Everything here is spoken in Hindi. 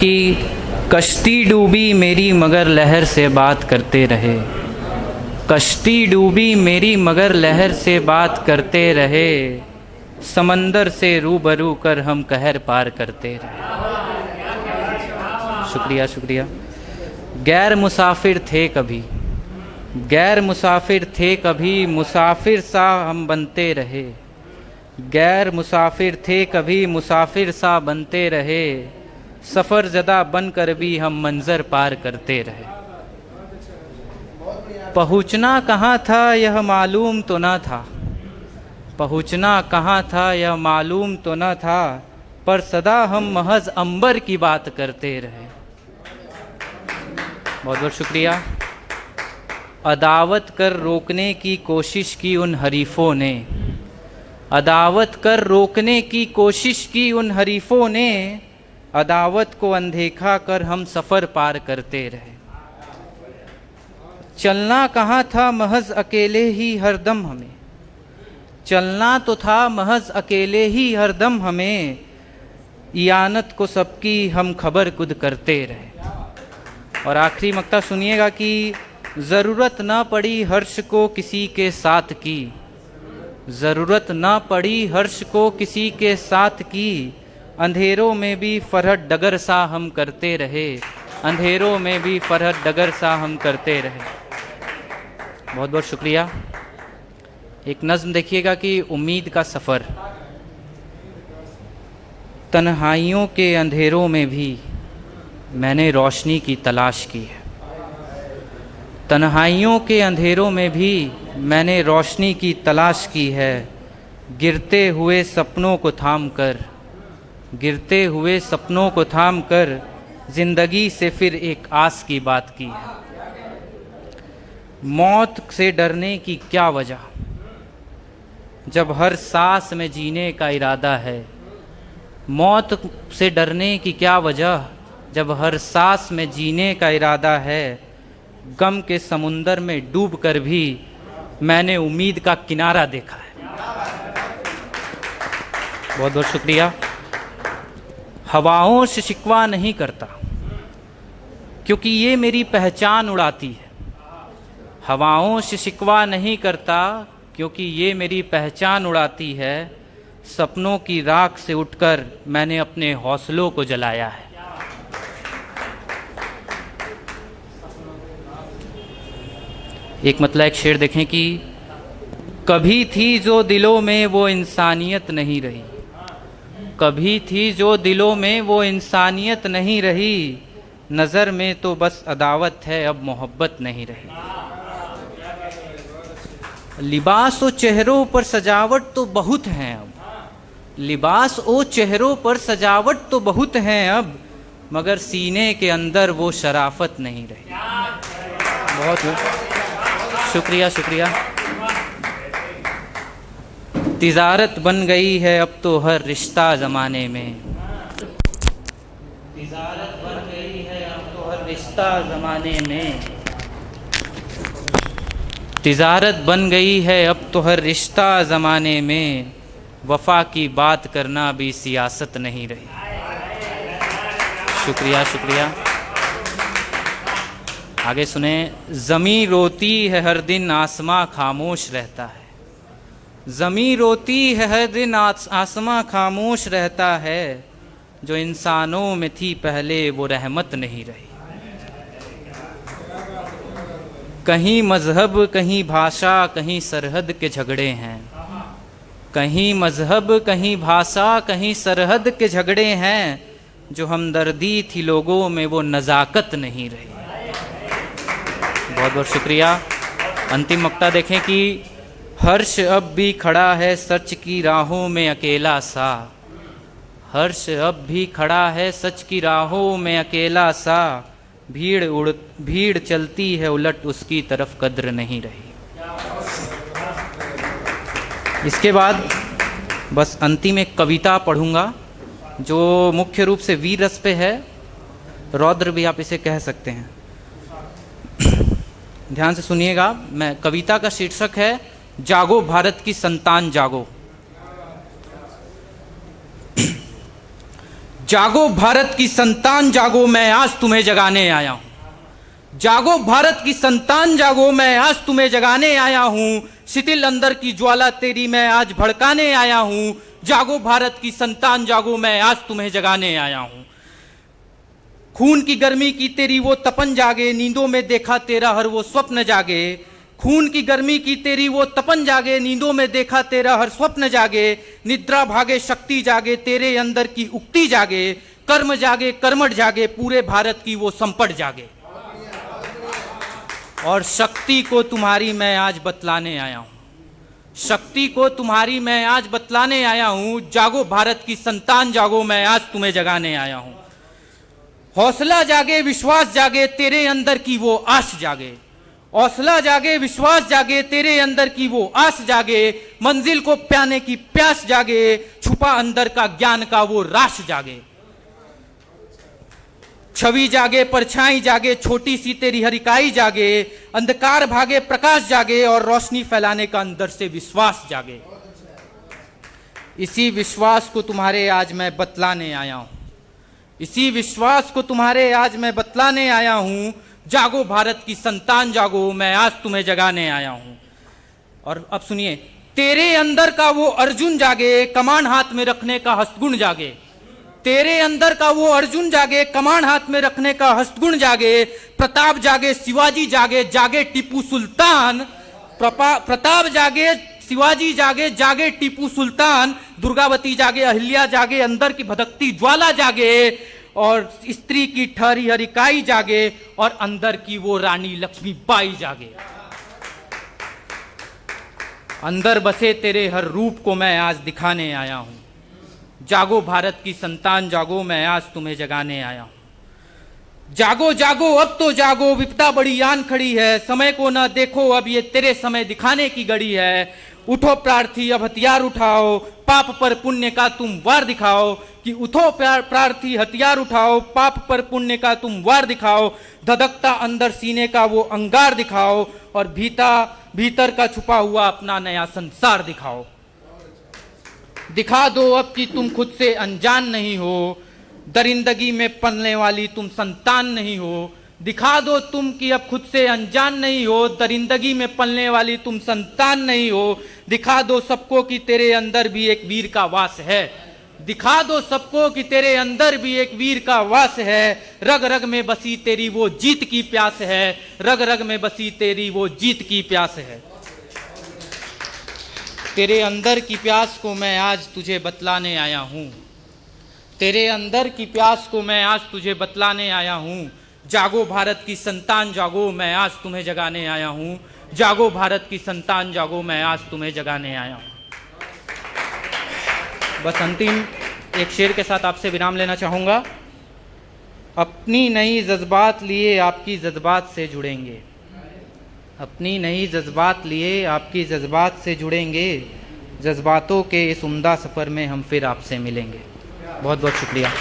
कि कश्ती डूबी मेरी मगर लहर से बात करते रहे, कश्ती डूबी मेरी मगर लहर से बात करते रहे, समंदर से रूबरू कर हम कहर पार करते रहे। शुक्रिया शुक्रिया। गैर मुसाफिर थे कभी, गैर मुसाफिर थे कभी, मुसाफिर सा हम बनते रहे, गैर मुसाफिर थे कभी, मुसाफिर सा बनते रहे, सफ़र ज़दा बनकर भी हम मंज़र पार करते रहे। पहुँचना कहाँ था यह मालूम तो न था, पहुँचना कहाँ था यह मालूम तो न था, पर सदा हम महज अंबर की बात करते रहे। बहुत बहुत शुक्रिया। अदावत कर रोकने की कोशिश की उन हरीफों ने, अदावत कर रोकने की कोशिश की उन हरीफों ने, अदावत को अनदेखा कर हम सफ़र पार करते रहे। चलना कहाँ था महज अकेले ही हरदम हमें, चलना तो था महज अकेले ही हरदम हमें, इयानत को सबकी हम खबर खुद करते रहे। और आखिरी मक्ता सुनिएगा कि ज़रूरत न पड़ी हर्ष को किसी के साथ की, ज़रूरत न पड़ी हर्ष को किसी के साथ की, अंधेरों में भी फरहत डगर सा हम करते रहे, अंधेरों में भी फरहत डगर सा हम करते रहे। बहुत बहुत शुक्रिया। एक नज़्म देखिएगा कि उम्मीद का सफ़र। तन्हाइयों के अंधेरों में भी मैंने रोशनी की तलाश की है, तन्हाइयों के अंधेरों में भी मैंने रोशनी की तलाश की है, गिरते हुए सपनों को थाम कर, गिरते हुए सपनों को थाम कर ज़िंदगी से फिर एक आस की बात की है। मौत से डरने की क्या वजह, जब हर सांस में जीने का इरादा है, मौत से डरने की क्या वजह, जब हर सांस में जीने का इरादा है, गम के समुंदर में डूब कर भी मैंने उम्मीद का किनारा देखा है। बहुत बहुत शुक्रिया। हवाओं से शिकवा नहीं करता क्योंकि ये मेरी पहचान उड़ाती है, हवाओं से शिकवा नहीं करता क्योंकि ये मेरी पहचान उड़ाती है, सपनों की राख से उठकर मैंने अपने हौसलों को जलाया है। एक मतलब एक शेर देखें कि कभी थी जो दिलों में वो इंसानियत नहीं रही, कभी थी जो दिलों में वो इंसानियत नहीं रही, नज़र में तो बस अदावत है अब मोहब्बत नहीं रही। लिबास और चेहरों पर सजावट तो बहुत हैं अब, लिबास और चेहरों पर सजावट तो बहुत हैं अब, मगर सीने के अंदर वो शराफत नहीं रही। बहुत शुक्रिया शुक्रिया। तिजारत बन गई है अब तो हर रिश्ता ज़माने में, तिजारत बन गई है अब तो हर रिश्ता ज़माने में, तिजारत बन गई है अब तो हर रिश्ता ज़माने में, वफा की बात करना भी सियासत नहीं रही। शुक्रिया शुक्रिया। आगे सुने। ज़मीं रोती है हर दिन आसमां खामोश रहता है, ज़मीं रोती है हर दिन आसमां खामोश रहता है, जो इंसानों में थी पहले वो रहमत नहीं रही। कहीं मज़हब कहीं भाषा कहीं सरहद के झगड़े हैं, कहीं मज़हब कहीं भाषा कहीं सरहद के झगड़े हैं, जो हमदर्दी थी लोगों में वो नज़ाकत नहीं रही। बहुत बहुत शुक्रिया। अंतिम मक्ता देखें कि हर्ष अब भी खड़ा है सच की राहों में अकेला सा, हर्ष अब भी खड़ा है सच की राहों में अकेला सा, भीड़ चलती है उलट उसकी तरफ कद्र नहीं रही। इसके बाद बस अंतिम एक कविता पढ़ूंगा जो मुख्य रूप से वीर रस पे है, रौद्र भी आप इसे कह सकते हैं। ध्यान से सुनिएगा। मैं कविता का शीर्षक है जागो भारत की संतान जागो। जागो भारत की संतान जागो, मैं आज तुम्हें जगाने आया हूँ। जागो भारत की संतान जागो, मैं आज तुम्हें जगाने आया हूँ। शिथिल अंदर की ज्वाला तेरी मैं आज भड़काने आया हूँ। जागो भारत की संतान जागो, मैं आज तुम्हें जगाने आया हूँ। खून की गर्मी की तेरी वो तपन जागे, नींदों में देखा तेरा हर वो स्वप्न जागे। खून की गर्मी की तेरी वो तपन जागे, नींदों में देखा तेरा हर स्वप्न जागे। निद्रा भागे शक्ति जागे, तेरे अंदर की उक्ति जागे। कर्म जागे कर्मठ जागे, पूरे भारत की वो संपट जागे। और शक्ति को तुम्हारी मैं आज बतलाने आया हूँ। शक्ति को तुम्हारी मैं आज बतलाने आया हूँ। जागो भारत की संतान जागो, मैं आज तुम्हें जगाने आया हूँ। हौसला जागे विश्वास जागे, तेरे अंदर की वो आस जागे। हौसला जागे विश्वास जागे, तेरे अंदर की वो आस जागे। मंजिल को पाने की प्यास जागे, छुपा अंदर का ज्ञान का वो रास जागे। छवि जागे परछाई जागे, छोटी सी तेरी हर इकाई जागे। अंधकार भागे प्रकाश जागे, और रोशनी फैलाने का अंदर से विश्वास जागे। इसी विश्वास को तुम्हारे आज मैं बतलाने आया हूं। इसी विश्वास को तुम्हारे आज मैं बतलाने आया हूं। जागो भारत की संतान जागो, मैं आज तुम्हें जगाने आया हूं। और अब सुनिए, तेरे अंदर का वो अर्जुन जागे, कमान हाथ में रखने का हस्तगुण जागे। तेरे अंदर का वो अर्जुन जागे, कमान हाथ में रखने का हस्तगुण जागे। प्रताप जागे शिवाजी जागे, जागे टीपू सुल्तान। प्रताप जागे शिवाजी जागे, जागे टीपू सुल्तान। दुर्गावती जागे अहिल्या जागे, अंदर की भटकती ज्वाला जागे। और स्त्री की ठहरी हर इकाई जागे, और अंदर की वो रानी लक्ष्मीबाई जागे। अंदर बसे तेरे हर रूप को मैं आज दिखाने आया हूं। जागो भारत की संतान जागो, मैं आज तुम्हें जगाने आया हूं। जागो जागो अब तो जागो, विपदा बड़ी आन खड़ी है। समय को ना देखो, अब ये तेरे समय दिखाने की घड़ी है। उठो प्रार्थी अब हथियार उठाओ, पाप पर पुण्य का तुम वार दिखाओ। कि उठो प्रार्थी हथियार उठाओ, पाप पर पुण्य का तुम वार दिखाओ। धधकता अंदर सीने का वो अंगार दिखाओ, और भीतर का छुपा हुआ अपना नया संसार दिखाओ। दिखा दो अब कि तुम खुद से अनजान नहीं हो, दरिंदगी में पलने वाली तुम संतान नहीं हो। दिखा दो तुम कि अब खुद से अनजान नहीं हो, दरिंदगी में पलने वाली तुम संतान नहीं हो। दिखा दो सबको कि तेरे अंदर भी एक वीर का वास है। दिखा दो सबको कि तेरे अंदर भी एक वीर का वास है। रग रग में बसी तेरी वो जीत की प्यास है। रग रग में बसी तेरी वो जीत की प्यास है। तेरे अंदर की प्यास को मैं आज तुझे बतलाने आया हूँ। तेरे अंदर की प्यास को मैं आज तुझे बतलाने आया हूँ। जागो भारत की संतान जागो, मैं आज तुम्हें जगाने आया हूँ। जागो भारत की संतान जागो, मैं आज तुम्हें जगाने आया हूँ। बस अंतिम एक शेर के साथ आपसे विराम लेना चाहूँगा। अपनी नई जज्बात लिए आपकी जज्बात से जुड़ेंगे। अपनी नई जज्बात लिए आपकी जज्बात से जुड़ेंगे। जज्बातों के इस उम्दा सफ़र में हम फिर आपसे मिलेंगे। बहुत बहुत शुक्रिया।